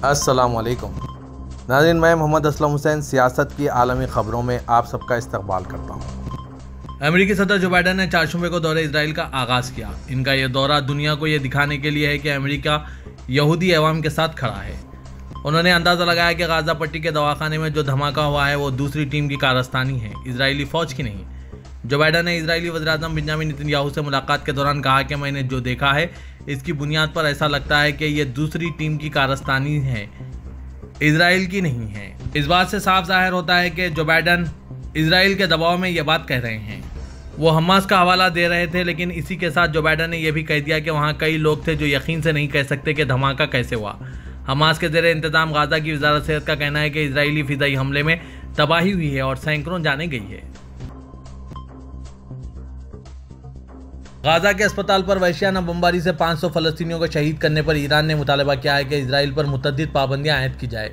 अस्सलाम वालेकुम नाज़रीन, मैं मोहम्मद असलम हुसैन सियासत की आलमी ख़बरों में आप सबका इस्तकबाल करता हूँ। अमेरिकी सदर जो बाइडन ने 4 शुबे को दौरे इजराइल का आगाज़ किया। इनका यह दौरा दुनिया को यह दिखाने के लिए है कि अमेरिका यहूदी अवाम के साथ खड़ा है। उन्होंने अंदाज़ा लगाया कि गाज़ा पट्टी के दवाखाने में जो धमाका हुआ है वो दूसरी टीम की कारस्तानी है, इजरायली फ़ौज की नहीं। जो बाइडन ने इजरायली वज़ीर-ए-आज़म बेंजामिन नेतन्याहू से मुलाकात के दौरान कहा कि मैंने जो देखा है इसकी बुनियाद पर ऐसा लगता है कि ये दूसरी टीम की कारस्तानी है, इजराइल की नहीं है। इस बात से साफ जाहिर होता है कि जो बाइडन इजराइल के दबाव में ये बात कह रहे हैं। वो हमास का हवाला दे रहे थे, लेकिन इसी के साथ जो बाइडन ने यह भी कह दिया कि वहाँ कई लोग थे जो यकीन से नहीं कह सकते कि धमाका कैसे हुआ। हमास के ज़ेरे इंतजाम गाज़ा की वज़ारत सेहत का कहना है कि इजरायली फ़िज़ाई हमले में तबाही हुई है और सैकड़ों जाने गई है। गाज़ा के अस्पताल पर वहशियाना बमबारी से 500 फ़लस्तीनियों को शहीद करने पर ईरान ने मुतालबा किया है कि इजराइल पर मुतअद्दिद पाबंदियां आयद की जाए।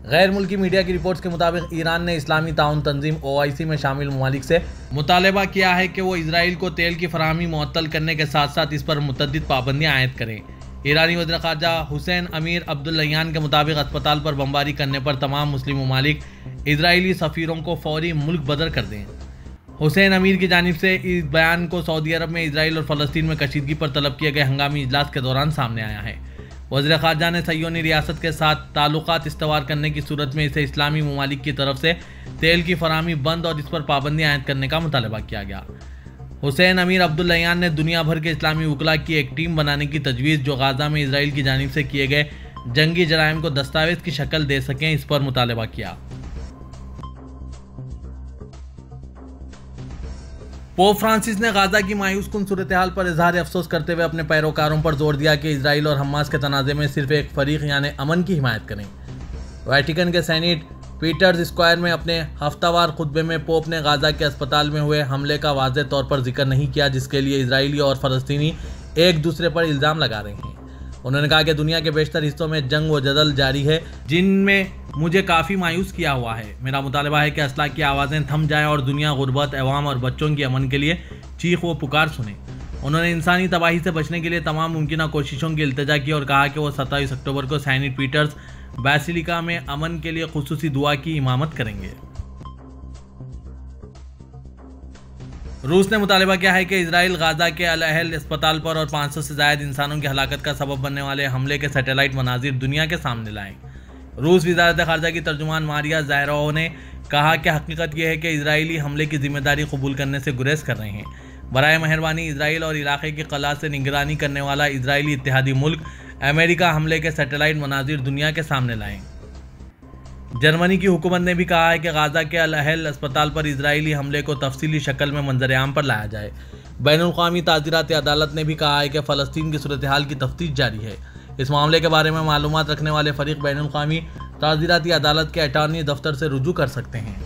गैर मुल्की मीडिया की रिपोर्ट्स के मुताबिक ईरान ने इस्लामी ताउन तंजीम OIC में शामिल ममालिक से मुतालबा किया है कि वो इजराइल को तेल की फराहमी मुअत्तल करने के साथ साथ इस पर मुतअद्दिद पाबंदियां आयद करें। ईरानी वज़ीर ख़ारजा हुसैन अमीर अब्दुल्लहियान के मुताबिक अस्पताल पर बमबारी करने पर तमाम मुस्लिम ममालिक इजरायली सफ़ीरों को फौरी मुल्क बदर कर दें। हुसैन अमीर की जानिब से इस बयान को सऊदी अरब में इजराइल और फ़लस्तीन में कशीदगी पर तलब किए गए हंगामी इजलास के दौरान सामने आया है। वज़ीर ख़ारजा ने सह्योनी रियासत के साथ ताल्लुकात इस्तवार करने की सूरत में इसे इस्लामी ममालिक की तरफ से तेल की फराहमी बंद और इस पर पाबंदियां आयद करने का मुतालबा किया गया। हुसैन अमीर अब्दुल्लहियान ने दुनिया भर के इस्लामी वकला की एक टीम बनाने की तजवीज़ जो गाज़ा में इजराइल की जानिब से किए गए जंगी जराइम को दस्तावेज़ की शक्ल दे सकें, इस पर मुतालबा किया। पोप फ्रांसिस ने गाज़ा की मायूस कुन सूरत हाल पर इजहार अफसोस करते हुए अपने पैरोकारों पर जोर दिया कि इजराइल और हमास के तनाज़े में सिर्फ एक फरीक यानी अमन की हिमायत करें। वेटिकन के सेनेट पीटर्स स्क्वायर में अपने हफ्तावार खुतबे में पोप ने गाज़ा के अस्पताल में हुए हमले का वाज़ेह तौर पर जिक्र नहीं किया, जिसके लिए इजरायली और फ़लस्तीनी एक दूसरे पर इल्ज़ाम लगा रहे हैं। उन्होंने कहा कि दुनिया के बेशतर हिस्सों में जंग व जदल जारी है, जिनमें मुझे काफ़ी मायूस किया हुआ है। मेरा मुतालबा है कि असला की आवाज़ें थम जाएं और दुनिया गुर्बत, अवाम और बच्चों की अमन के लिए चीख व पुकार सुने। उन्होंने इंसानी तबाही से बचने के लिए तमाम मुमकिन कोशिशों की इल्तिजा की और कहा कि वो 27 अक्टूबर को सेंट पीटर्स बैसिलिका में अमन के लिए खुसूसी दुआ की इमामत करेंगे। रूस ने मुतालबा किया है कि इजराइल गाज़ा के अल अहल अस्पताल पर और 500 से ज़ायद इंसानों की हलाकत का सबब बनने वाले हमले के सैटेलाइट मनाजिर दुनिया के सामने लाएं। रूस वज़ारत ख़ारजा की तर्जुमान मारिया ज़ाहरोवा ने कहा कि हकीकत यह है कि इजरायली हमले की जिम्मेदारी कबूल करने से गुरेज कर रहे हैं। बराए मेहरबानी इजराइल और इलाके की कला से निगरानी करने वाला इजरायली इत्तेहादी मुल्क अमेरिका हमले के सैटेलाइट मनाजिर दुनिया के सामने लाएं। जर्मनी की हुकूमत ने भी कहा है कि गाज़ा के अल अहल अस्पताल पर इजरायली हमले को तफसीली शक्ल में मंजर-ए-आम पर लाया जाए। बैनुल-अक़वामी ताज़ीरात अदालत ने भी कहा है कि फ़लस्तीन की सूरत हाल की तफ्तीश जारी है। इस मामले के बारे में मालूमात रखने वाले फ़रीक बैनुल-अक़वामी ताज़ीराती अदालत के अटॉर्नी दफ्तर से रुजू कर सकते हैं।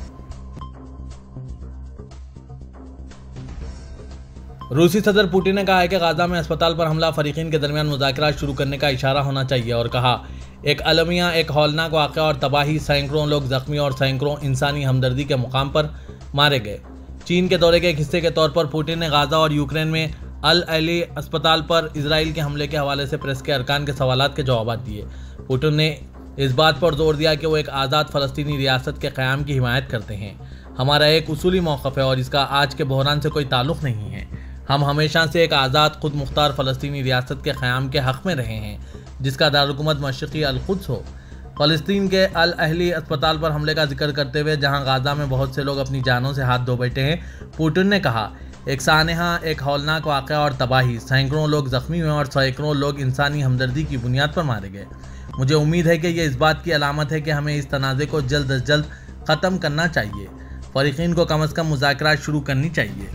रूसी सदर पुतिन ने कहा है कि गाज़ा में अस्पताल पर हमला फ़रीक़ीन के दरमियान मुज़ाकरात शुरू करने का इशारा होना चाहिए और कहा, एक अलमिया, एक हौलनाक वाक़या और तबाही, सैकड़ों लोग ज़ख्मी और सैकड़ों इंसानी हमदर्दी के मुकाम पर मारे गए। चीन के दौरे के एक हिस्से के तौर पर पुतिन ने गाज़ा और यूक्रेन में अल अली अस्पताल पर इजराइल के हमले के हवाले से प्रेस के अरकान के सवालात के जवाब दिए। पुतिन ने इस बात पर जोर दिया कि वो एक आज़ाद फ़लस्तीनी रियासत के क़याम की हिमायत करते हैं। हमारा एक उसूली मौक़िफ़ है और इसका आज के बहरान से कोई ताल्लुक़ नहीं है। हम हमेशा से एक आज़ाद खुद मुख्तार फ़लस्तीनी रियासत के क़याम के हक़ में रहे हैं, जिसका दारुल-हुकूमत मशरिक़ी अल-कुद्स हो। फ़लस्तीन के अल अहली अस्पताल पर हमले का जिक्र करते हुए जहां गाज़ा में बहुत से लोग अपनी जानों से हाथ धो बैठे हैं, पुतिन ने कहा, एक सानहा, एक हौलनाक वाक़या और तबाही, सैकड़ों लोग ज़ख्मी हुए और सैकड़ों लोग इंसानी हमदर्दी की बुनियाद पर मारे गए। मुझे उम्मीद है कि यह इस बात की अलामत है कि हमें इस तनाज़े को जल्द अज जल्द ख़त्म करना चाहिए। फ़रीक़ीन को कम अज़ कम मुज़ाकरात शुरू करनी चाहिए।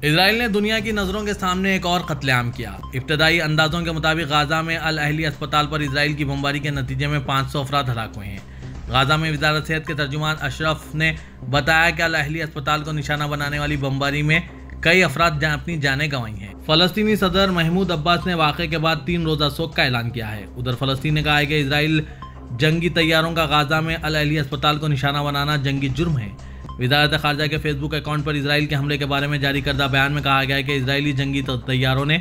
इजराइल ने दुनिया की नज़रों के सामने एक और कत्लेआम किया। इब्तदाई अंदाजों के मुताबिक गाज़ा में अल अहली अस्पताल पर इजराइल की बमबारी के नतीजे में 500 अफराद हलाक हुए हैं। गाज़ा में वज़ारत सेहत के तर्जुमान अशरफ ने बताया कि अल अहली अस्पताल को निशाना बनाने वाली बमबारी में कई अफराद अपनी जानें गंवाई हैं। फ़लस्तीनी सदर महमूद अब्बास ने वाक़े के बाद 3 रोज़ा शोक का ऐलान किया है। उधर फ़लस्तीन ने कहा है कि इजराइल जंगी तैयारों का गाज़ा में अल अहली अस्पताल को निशाना बनाना जंगी जुर्म है। वज़ारत ख़ारजा के फेसबुक अकाउंट पर इजराइल के हमले के बारे में जारी करदा बयान में कहा गया है कि इजरायली जंगी तैयारों ने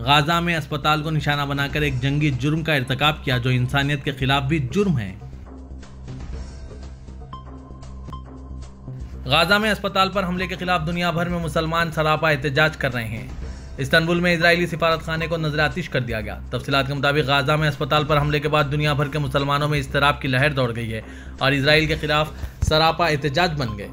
गाजा में अस्पताल को निशाना बनाकर एक जंगी जुर्म का इर्तिकाब किया जो इंसानियत के खिलाफ भी जुर्म है। गाजा में अस्पताल पर हमले के खिलाफ दुनिया भर में मुसलमान सरापा एहतजाज कर रहे हैं। इस्तांबुल में इजरायली सिफारतखाने को नजर आतिश कर दिया गया। तफसीलात के मुताबिक गाजा में अस्पताल पर हमले के बाद दुनिया भर के मुसलमानों में इस्तराब की लहर दौड़ गई है और इसराइल के खिलाफ सरापा एहतजाज बन गए।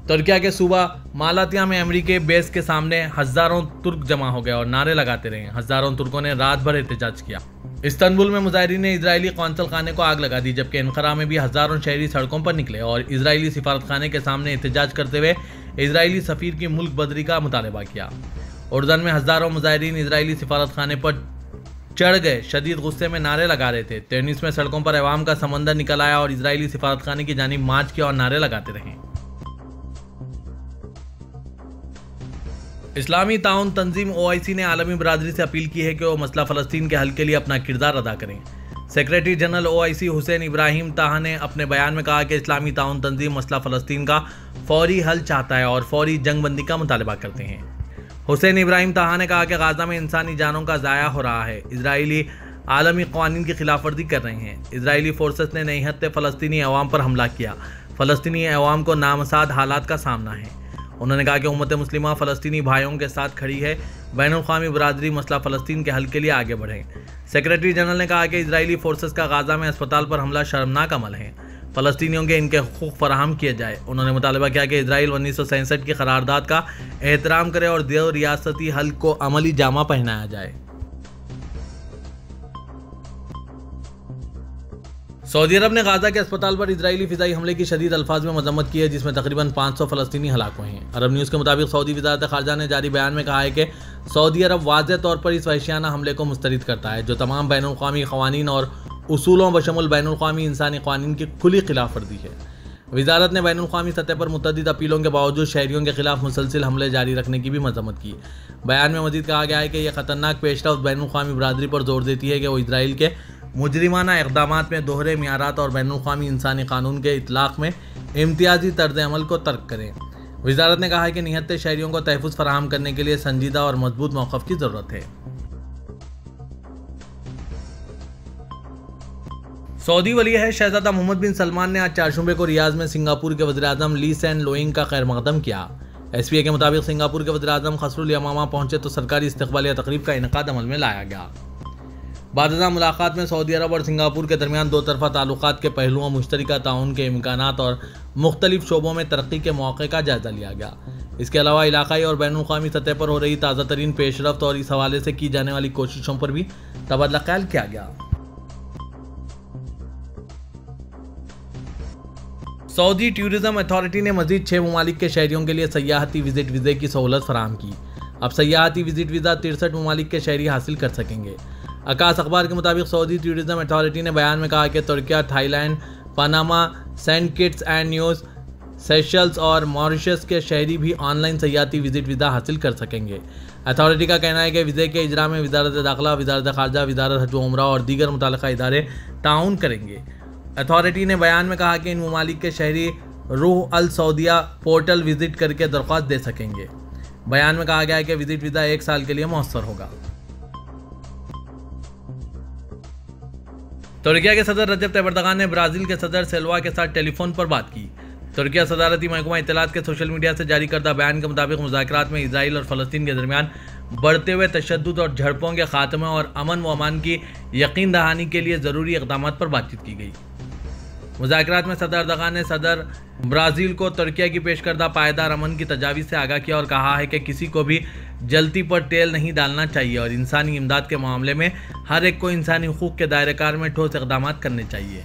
तुर्किया के सूबा मालातिया में अमेरिकी बेस के सामने हजारों तुर्क जमा हो गए और नारे लगाते रहे। हजारों तुर्कों ने रात भर एहतजाज किया। इस्तांबुल में मुजाहिरीन ने इजरायली कौंसल खाने को आग लगा दी, जबकि अनकरा में भी हजारों शहरी सड़कों पर निकले और इजरायली सिफारतखाने के सामने एहतजाज करते हुए इजरायली सफीर की मुल्क बदरी का मुतालबा किया। उर्दन में हजारों मुजाहिरीन इजरायली सिफारतखाने पर चढ़ गए, शदीद गुस्से में नारे लगा रहे थे। ट्यूनिस में सड़कों पर अवाम का समंदर निकल आया और इजरायली सिफारतखाने की जानिब मार्च किया और नारे लगाते रहे। इस्लामी ताउन तंजीम OIC ने आलमी बरादरी से अपील की है कि वो मसला फ़लस्तीन के हल के लिए अपना किरदार अदा करें। Secretary general OIC Hussain Ibrahim ताहा ने अपने बयान में कहा कि इस्लामी ताउन तंजीम मसला फ़लस्तीन का फौरी हल चाहता है और फौरी जंगबंदी का मुतालबा करते हैं। हुसैन इब्राहिम ताहा ने कहा कि गाजा में इंसानी जानों का ज़ाया हो रहा है। इजरायली आलमी क़वानीन की खिलाफवर्जी कर रहे हैं। इजरायली फोर्सेस ने नई हद फ़लस्तीनी अवाम पर हमला किया। फ़लस्तीनी अवाम को नामसाद हालात का सामना है। उन्होंने कहा कि उम्मत मुस्लिमा फ़लस्तीनी भाइयों के साथ खड़ी है। बैनुल-अक़वामी बरादरी मसला फ़लस्तीन के हल के लिए आगे बढ़े। सेक्रेटरी जनरल ने कहा कि इजरायली फोर्सेस का गाजा में अस्पताल पर हमला शर्मनाक अमल है। फ़लस्तीनियों के इनके हुकूक़ फराहम किए जाए। उन्होंने मुतालबा किया कि इजराइल 1967 की करारदाद का एहतराम करे और दो रियासती हल को अमली जामा पहनाया जाए। सऊदी अरब ने गाजा के अस्पताल पर इजरायली फ़िज़ाई हमले की शदीद अल्फाज में मजम्मत की है, जिसमें तकरीबन 500 फ़लस्तीनी हलाक हुए हैं। अरब न्यूज़ के मुताबिक सऊदी वज़ारत ख़ारजा ने जारी बयान में कहा है कि सऊदी अरब वाज़ेह तौर पर इस वहशियाना हमले को मुस्तरद करता है, जो तमाम बैनुल-अक़वामी क़वानीन और उसूलों बशमुल बैनुल-अक़वामी इंसानी क़वानीन की खुली खिलाफ वर्जी है। वज़ारत ने बैनुल-अक़वामी सतह पर मुतअद्दिद अपीलों के बावजूद शहरियों के खिलाफ मुसलसिल हमले जारी रखने की भी मजम्मत की। बयान में मज़ीद कहा गया है कि यह ख़तरनाक पेशरफ्त बैनुल-अक़वामी बरादरी पर जोर देती है कि वो इजराइल के मुजरिमाना इक़दामात में दोहरे मियारात और बैनुल-अक़वामी इंसानी कानून के इतलाक़ में इम्तियाजी तर्ज अमल को तर्क करें। वज़ारत ने कहा है कि निहत्ते शहरियों को तहफ़्फ़ुज़ फराहम करने के लिए संजीदा और मजबूत मौक़िफ़ की ज़रूरत है। सऊदी वली है शहज़ादा मोहम्मद बिन सलमान ने आज चारशंबे को रियाद में सिंगापुर के वज़ीर-ए-आज़म ली सेन लोइंग का खैर मक़दम किया। SPA के मुताबिक सिंगापुर के वज़ीर-ए-आज़म ख़सरुल यमामा पहुंचे तो सरकारी इस्तक़बालिया तक़रीब का इनेकाद अमल में लाया गया। बादज़ा मुलाकात में सऊदी अरब और सिंगापुर के दरमियान दो तरफ़ा ताल्लुक़ात के पहलुओं, मुश्तरका ताउन के इम्कानात और मुख्तलिफ शोबों में तरक्की के मौक़े का जायज़ा लिया गया। इसके अलावा इलाक़ाई और बैनुल-अक़वामी सतह पर हो रही ताज़ा तरीन पेशरफ्त और इस हवाले से की जाने वाली कोशिशों पर भी तबादला ख्याल किया गया। सऊदी टूरिज़्म अथॉरिटी ने मज़ीद 6 ममालिक के शहरियों के लिए सयाहती विज़िट वीज़े की सहूलत फराहम की। अब सयाहती विज़िट वीज़ा 63 ममालिक के शहरी हासिल कर सकेंगे। आकाश अखबार के मुताबिक सऊदी टूरिज़्म अथॉरिटी ने बयान में कहा कि Turkiye, Thailand, Panama, Saint Kitts and Nevis, Seychelles और मॉरिशस के शहरी भी ऑनलाइन सयाहती विज़िट वीज़ा हासिल कर सकेंगे। अथॉरिटी का कहना है कि वीज़े के इजरा में वज़ारत दाखिला, वज़ारत ख़ारजा, वज़ारत हज व उम्रा और दीगर मुतल्लिक़ा इदारे ताउन करेंगे। अथॉरिटी ने बयान में कहा कि इन ममालिक के शहरी रूह अल सऊदिया पोर्टल विज़िट करके दरख्वास्त दे सकेंगे। बयान में कहा गया है कि विज़िट वीज़ा 1 साल के लिए मौसर होगा। तुर्किया के सदर रजब तैयब एर्दोगान ने ब्राज़ील के सदर सिल्वा के साथ टेलीफोन पर बात की। तुर्किया सदारती महकमा इत्तलात के सोशल मीडिया से जारी करदा बयान के मुताबिक मुज़ाकरात में इजराइल और फ़लस्तीन के दरमियान बढ़ते हुए तशद्दुद और झड़पों के खात्मे और अमन व अमान की यकीन दहानी के लिए ज़रूरी इक़दामात पर बातचीत की गई। मुज़ाकरात में सदर एर्दोगान ने सदर ब्राज़ील को तुर्किया की पेश करदा पायदार अमन की तजावीज़ से आगाह किया और कहा है कि किसी को भी जल्दी पर तेल नहीं डालना चाहिए और इंसानी इमदाद के मामले में हर एक को इंसानी हुकूक के दायरेकार में ठोस इक़दामात करने चाहिए।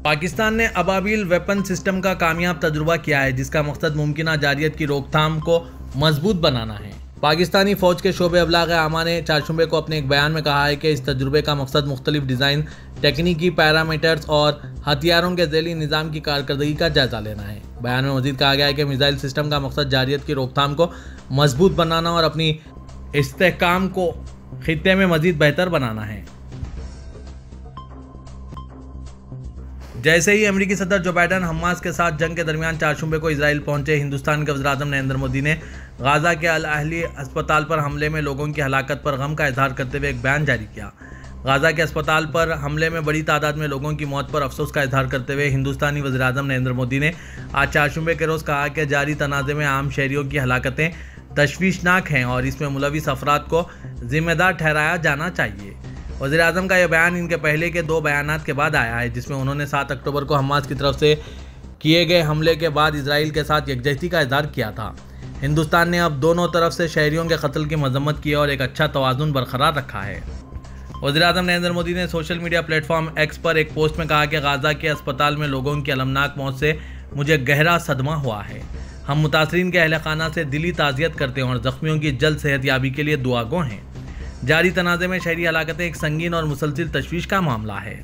पाकिस्तान ने अबाबिल वेपन सिस्टम का कामयाब तजुर्बा किया है, जिसका मकसद मुमकिना जारियत की रोकथाम को मजबूत बनाना है। पाकिस्तानी फ़ौज के शोबे अबलाग आमा ने चारशंबे को अपने एक बयान में कहा है कि इस तजुर्बे का मकसद मुख्तलिफ डिज़ाइन, तकनीकी पैरामीटर्स और हथियारों के ज़ैली निज़ाम की कारकर्दगी का जायज़ा लेना है। बयान में मज़ीद कहा गया है कि मिसाइल सिस्टम का मकसद जारियत की रोकथाम को मजबूत बनाना और अपनी इस्तेहकाम को खित्ते में मज़ीद बेहतर बनाना है। जैसे ही अमेरिकी सदर जो बाइडन हमास के साथ जंग के दरमियान 4 शुबे को इजराइल पहुंचे, हिंदुस्तान के वज़ीर-ए-आज़म नरेंद्र मोदी ने गाज़ा के अल अहली अस्पताल पर हमले में लोगों की हलाकत पर गम का इजहार करते हुए एक बयान जारी किया। गाज़ा के अस्पताल पर हमले में बड़ी तादाद में लोगों की मौत पर अफसोस का इजहार करते हुए हिंदुस्तानी वज़ीर-ए-आज़म नरेंद्र मोदी ने आज 4 शुबे के रोज़ कहा कि जारी तनाज़े में आम शहरियों की हलाकतें तशवीशनाक हैं और इसमें मुलविस अफराद को जिम्मेदार ठहराया जाना चाहिए। वज़ीर-ए-आज़म का यह बयान इनके पहले के 2 बयानात के बाद आया है, जिसमें उन्होंने 7 अक्टूबर को हमास की तरफ से किए गए हमले के बाद इजराइल के साथ यकजहती का इजहार किया था। हिंदुस्तान ने अब दोनों तरफ से शहरियों के कत्ल की मजम्मत की और एक अच्छा तवाज़ुन बरकरार रखा है। वज़ीर-ए-आज़म नरेंद्र मोदी ने सोशल मीडिया प्लेटफॉर्म एक्स पर एक पोस्ट में कहा कि गाज़ा के अस्पताल में लोगों की अलमनाक मौत से मुझे गहरा सदमा हुआ है। हम मुतासरीन के अहल खाना से दिली ताज़ियत करते हैं और ज़ख्मियों की जल्द सेहतयाबी के लिए दुआगो हैं। जारी तनाज़े में शहरी हलाकतें एक संगीन और मुसलसिल तशवीश का मामला है।